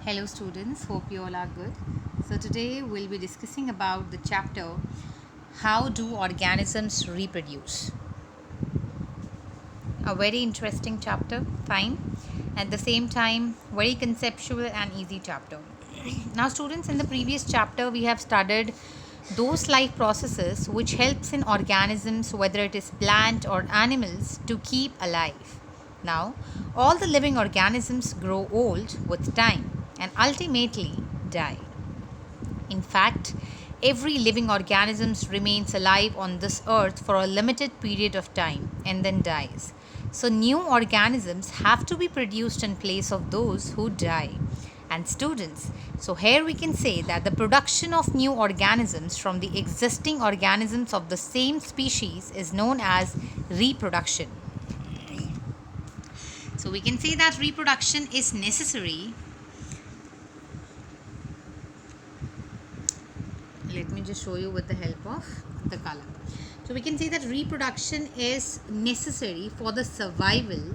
Hello students, hope you all are good. So today we'll be discussing about the chapter How do organisms reproduce? A very interesting chapter, fine. At the same time, very conceptual and easy chapter. Now students, in the previous chapter we have studied those life processes which helps in organisms, whether it is plant or animals, to keep alive. Now, all the living organisms grow old with time and ultimately die. In fact, every living organism remains alive on this earth for a limited period of time and then dies. So, new organisms have to be produced in place of those who die. And students, so here we can say that the production of new organisms from the existing organisms of the same species is known as reproduction. So, we can say that reproduction is necessary. Let me just show you with the help of the color. So we can say that reproduction is necessary for the survival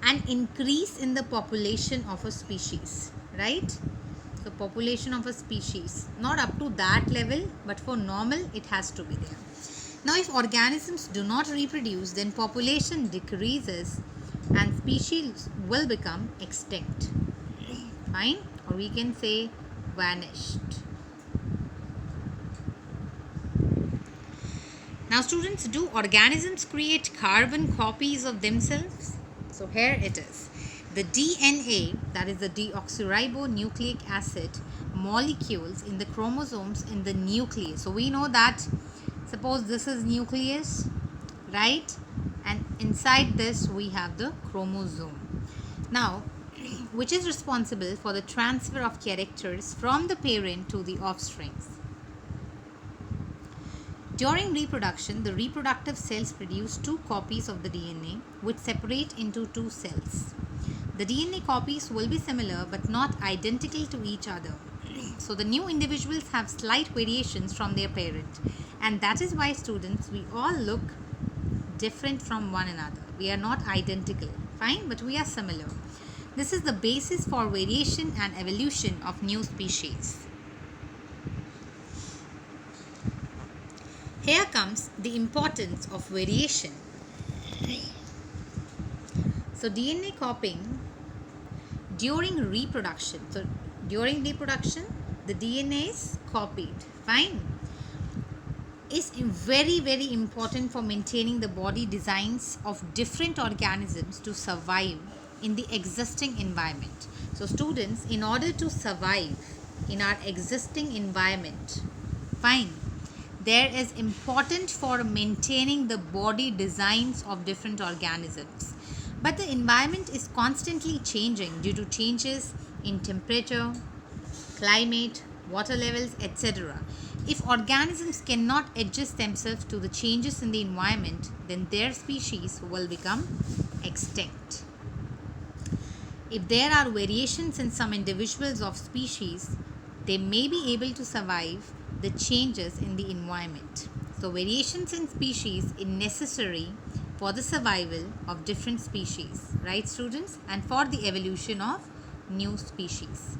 and increase in the population of a species, right? So population of a species, not up to that level, but for normal it has to be there. Now if organisms do not reproduce, then population decreases and species will become extinct. Fine? Or we can say vanished. Now students, do organisms create carbon copies of themselves? So here it is. The DNA, that is the deoxyribonucleic acid molecules in the chromosomes in the nucleus. So we know that, suppose this is nucleus, right? And inside this we have the chromosome. Now, which is responsible for the transfer of characters from the parent to the offsprings. During reproduction, the reproductive cells produce two copies of the DNA which separate into two cells. The DNA copies will be similar but not identical to each other. So the new individuals have slight variations from their parent, and that is why students, we all look different from one another. We are not identical, fine, but we are similar. This is the basis for variation and evolution of new species. Here comes the importance of variation. So DNA copying during reproduction. So during reproduction, the DNA is copied. Fine. Is very important for maintaining the body designs of different organisms to survive in the existing environment. So students, in order to survive in our existing environment, fine, there is important for maintaining the body designs of different organisms. But the environment is constantly changing due to changes in temperature, climate, water levels, etc. If organisms cannot adjust themselves to the changes in the environment, then their species will become extinct. If there are variations in some individuals of species, they may be able to survive the changes in the environment. So variations in species is necessary for the survival of different species, right students, and for the evolution of new species.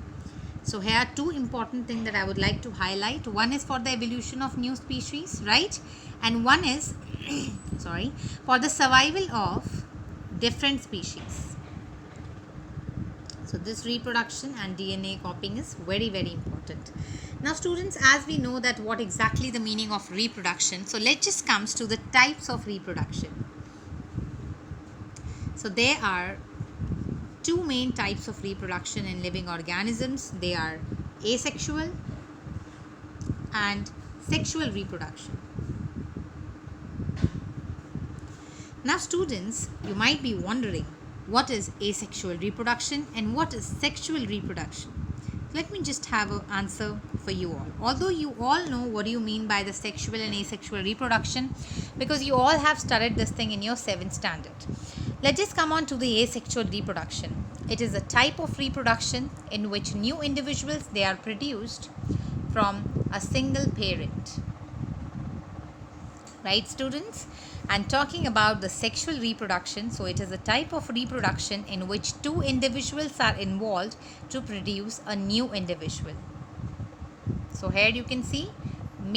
So here are two important things that I would like to highlight. One is for the evolution of new species, right, and one is for the survival of different species. So this reproduction and DNA copying is very important. Now students, as we know that what exactly the meaning of reproduction, so let's just come to the types of reproduction. So there are two main types of reproduction in living organisms. They are asexual and sexual reproduction. Now students, you might be wondering, what is asexual reproduction and what is sexual reproduction? Let me just have an answer for you all. Although you all know what do you mean by the sexual and asexual reproduction, because you all have studied this thing in your 7th standard. Let's just come on to the asexual reproduction. It is a type of reproduction in which new individuals, they are produced from a single parent. right, students? And talking about the sexual reproduction, so it is a type of reproduction in which two individuals are involved to produce a new individual. So here you can see,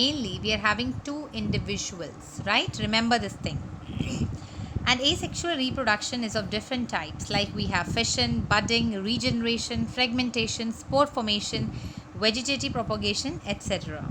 mainly we are having two individuals, right? Remember this thing. And asexual reproduction is of different types, like we have fission, budding, regeneration, fragmentation, spore formation, vegetative propagation, etc.